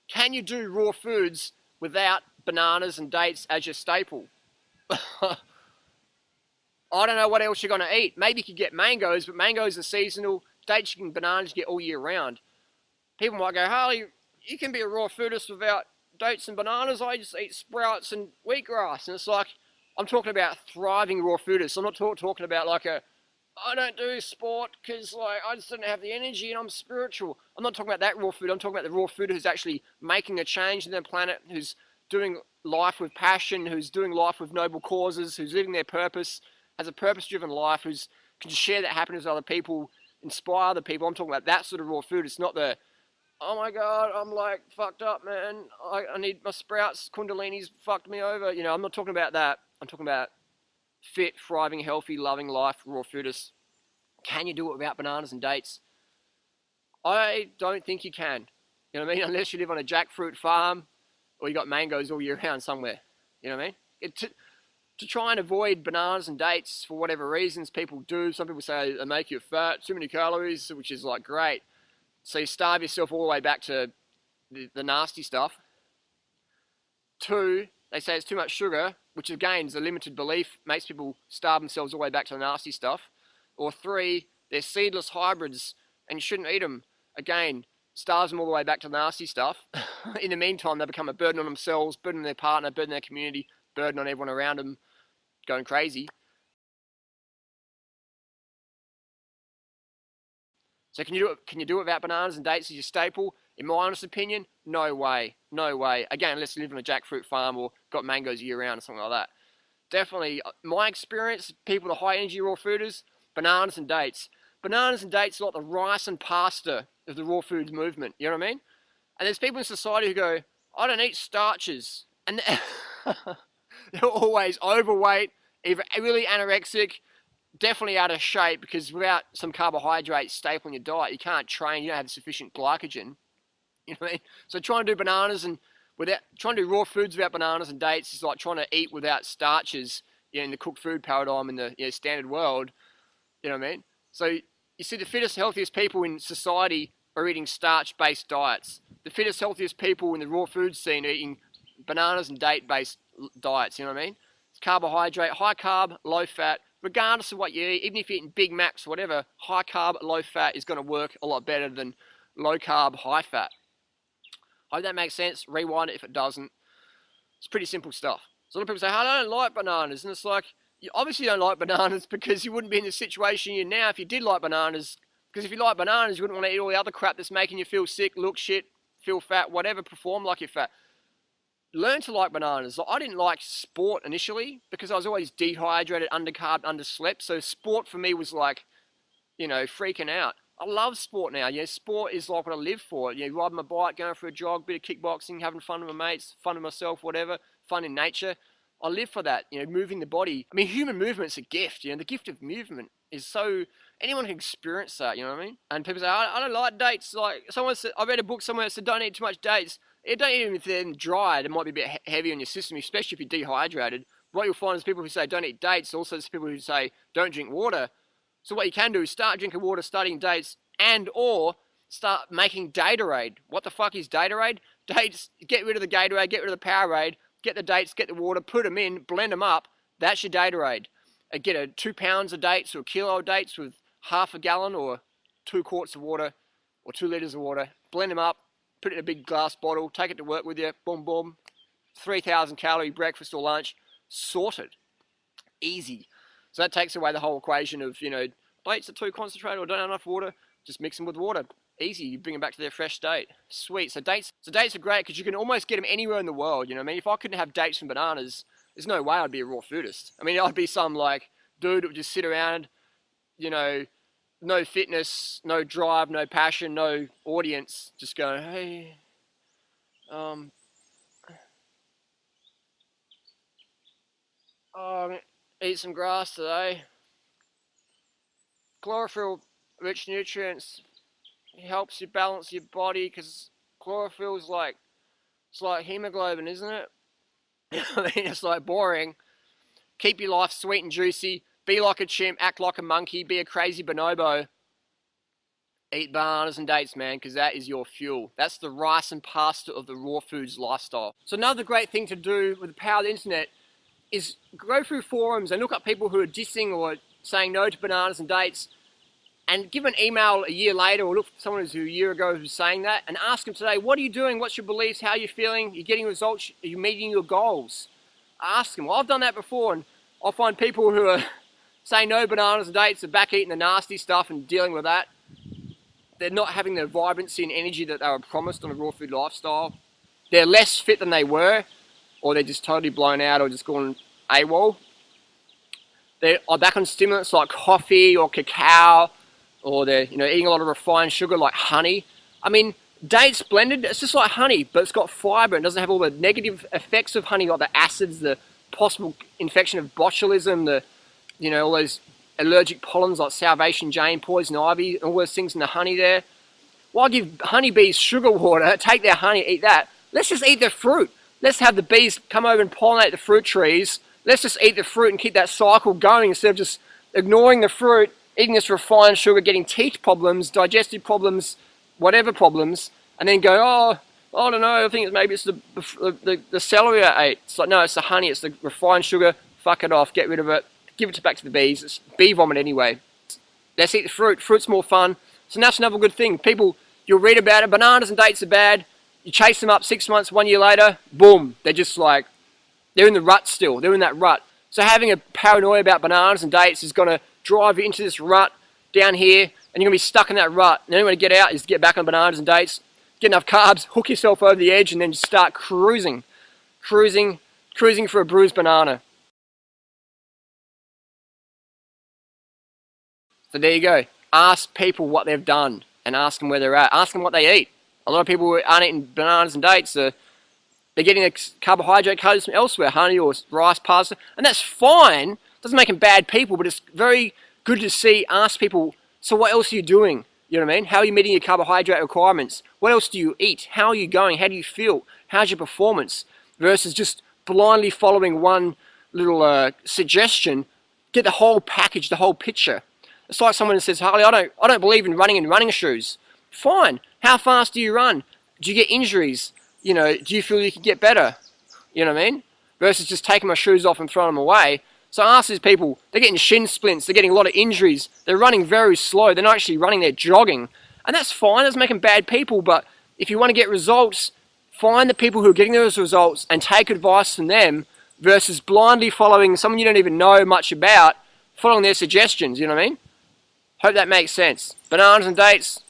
Can you do raw foods without bananas and dates as your staple? I don't know what else you're going to eat. Maybe you could get mangoes, but mangoes are seasonal. Dates and bananas you get all year round. People might go, Harley, you can be a raw foodist without dates and bananas. I just eat sprouts and wheatgrass. And it's like, I'm talking about thriving raw foodists. I'm not talking about like I don't do sport because like I just don't have the energy and I'm spiritual. I'm not talking about that raw food. I'm talking about the raw food who's actually making a change in their planet, who's doing life with passion, who's doing life with noble causes, who's living their purpose, has a purpose-driven life, who's can share that happiness with other people, inspire other people. I'm talking about that sort of raw food. It's not the, oh my God, I'm like fucked up, man. I need my sprouts, kundalini's fucked me over. You know, I'm not talking about that. I'm talking about fit, thriving, healthy, loving life, raw foodists. Can you do it without bananas and dates? I don't think you can. You know what I mean? Unless you live on a jackfruit farm or you got mangoes all year round somewhere. You know what I mean? To try and avoid bananas and dates for whatever reasons people do. Some people say they make you fat, too many calories, which is like great. So you starve yourself all the way back to the nasty stuff. Two, they say it's too much sugar, which again is a limited belief, makes people starve themselves all the way back to the nasty stuff. Or three, they're seedless hybrids and you shouldn't eat them. Again, starves them all the way back to the nasty stuff. In the meantime, they become a burden on themselves, burden on their partner, burden on their community, burden on everyone around them, going crazy. So can you do it without bananas and dates as your staple? In my honest opinion, no way. No way. Again, unless you live on a jackfruit farm or got mangoes year round or something like that. Definitely, my experience, people, the high energy raw fooders, bananas and dates. Bananas and dates are like the rice and pasta of the raw foods movement. You know what I mean? And there's people in society who go, I don't eat starches. And they're always overweight, either really anorexic, definitely out of shape, because without some carbohydrates staple in your diet, you can't train, you don't have sufficient glycogen. You know what I mean? So trying to do bananas and trying to do raw foods without bananas and dates is like trying to eat without starches, you know, in the cooked food paradigm in the standard world. You know what I mean? So you see, the fittest, healthiest people in society are eating starch-based diets. The fittest, healthiest people in the raw food scene are eating bananas and date-based diets. You know what I mean? It's carbohydrate, high carb, low fat. Regardless of what you eat, even if you're eating Big Macs or whatever, high carb, low fat is going to work a lot better than low carb, high fat. I hope that makes sense. Rewind it if it doesn't. It's pretty simple stuff. So a lot of people say, I don't like bananas. And it's like, you obviously don't like bananas because you wouldn't be in the situation you're in now if you did like bananas. Because if you like bananas, you wouldn't want to eat all the other crap that's making you feel sick, look shit, feel fat, whatever, perform like you're fat. Learn to like bananas. I didn't like sport initially because I was always dehydrated, undercarb, underslept. So sport for me was like, you know, freaking out. I love sport now. You know, sport is like what I live for. You know, riding my bike, going for a jog, bit of kickboxing, having fun with my mates, fun with myself, whatever, fun in nature. I live for that, you know, moving the body. I mean, human movement's a gift, you know, the gift of movement is so, anyone can experience that, you know what I mean? And people say, I don't like dates. Like, someone said, I read a book somewhere that said, don't eat too much dates. Don't eat them if they're dried. It might be a bit heavy on your system, especially if you're dehydrated. What you'll find is people who say, don't eat dates. Also, there's people who say, don't drink water. So what you can do is start drinking water, start eating dates, and or start making Datorade. What the fuck is Datorade? Dates, get rid of the Gatorade, get rid of the Powerade, get the dates, get the water, put them in, blend them up. That's your Datorade. Get 2 pounds of dates or a kilo of dates with half a gallon or 2 quarts of water or 2 litres of water. Blend them up, put it in a big glass bottle, take it to work with you, boom, boom. 3,000 calorie breakfast or lunch, sorted. Easy. So that takes away the whole equation of, you know, dates are too concentrated or don't have enough water. Just mix them with water. Easy. You bring them back to their fresh state. Sweet. So dates are great because you can almost get them anywhere in the world. You know what I mean? If I couldn't have dates and bananas, there's no way I'd be a raw foodist. I mean, I'd be some like dude that would just sit around, you know, no fitness, no drive, no passion, no audience, just going, hey, um, oh, I'm gonna eat some grass today. Chlorophyll-rich nutrients helps you balance your body because chlorophyll is like, it's like hemoglobin, isn't it? I mean, it's like boring. Keep your life sweet and juicy. Be like a chimp, act like a monkey, be a crazy bonobo. Eat bananas and dates, man, because that is your fuel. That's the rice and pasta of the raw foods lifestyle. So another great thing to do with the power of the internet is go through forums and look up people who are dissing or saying no to bananas and dates, and give an email a year later, or look for someone who's a year ago who's saying that, and ask them today, what are you doing? What's your beliefs? How are you feeling? Are you getting results? Are you meeting your goals? Ask them. Well, I've done that before, and I'll find people who are saying no bananas and dates, are back eating the nasty stuff and dealing with that. They're not having the vibrancy and energy that they were promised on a raw food lifestyle. They're less fit than they were, or they're just totally blown out or just gone AWOL. They're back on stimulants like coffee or cacao, or they're eating a lot of refined sugar like honey. I mean, dates blended, it's just like honey, but it's got fiber and doesn't have all the negative effects of honey, like the acids, the possible infection of botulism, all those allergic pollens like Salvation Jane, poison ivy, all those things in the honey there. Why give honeybees sugar water, take their honey, eat that? Let's just eat the fruit. Let's have the bees come over and pollinate the fruit trees. Let's just eat the fruit and keep that cycle going instead of just ignoring the fruit, eating this refined sugar, getting teeth problems, digestive problems, whatever problems, and then go, oh, I don't know, I think maybe it's the celery I ate. It's like, no, it's the honey, it's the refined sugar. Fuck it off, get rid of it. Give it back to the bees. It's bee vomit anyway. Let's eat the fruit. Fruit's more fun. So that's another good thing. People, you'll read about it. Bananas and dates are bad. You chase them up 6 months, 1 year later, boom. They're just like, they're in the rut still. They're in that rut. So having a paranoia about bananas and dates is going to drive you into this rut down here, and you're going to be stuck in that rut. And the only way to get out is to get back on bananas and dates, get enough carbs, hook yourself over the edge, and then just start cruising. Cruising for a bruised banana. So there you go. Ask people what they've done and ask them where they're at. Ask them what they eat. A lot of people who aren't eating bananas and dates, they're getting a carbohydrate codes from elsewhere, honey or rice, pasta, and that's fine. Doesn't make them bad people, but it's very good to ask people, so what else are you doing? You know what I mean? How are you meeting your carbohydrate requirements? What else do you eat? How are you going? How do you feel? How's your performance? Versus just blindly following one little suggestion. Get the whole package, the whole picture. It's like someone says, Harley, I don't believe in running in running shoes. Fine. How fast do you run? Do you get injuries? Do you feel you can get better? You know what I mean? Versus just taking my shoes off and throwing them away. So I ask these people, they're getting shin splints, they're getting a lot of injuries, they're running very slow, they're not actually running, they're jogging. And that's fine, it doesn't make them bad people, but if you want to get results, find the people who are getting those results and take advice from them versus blindly following someone you don't even know much about, following their suggestions, you know what I mean? Hope that makes sense. Bananas and dates,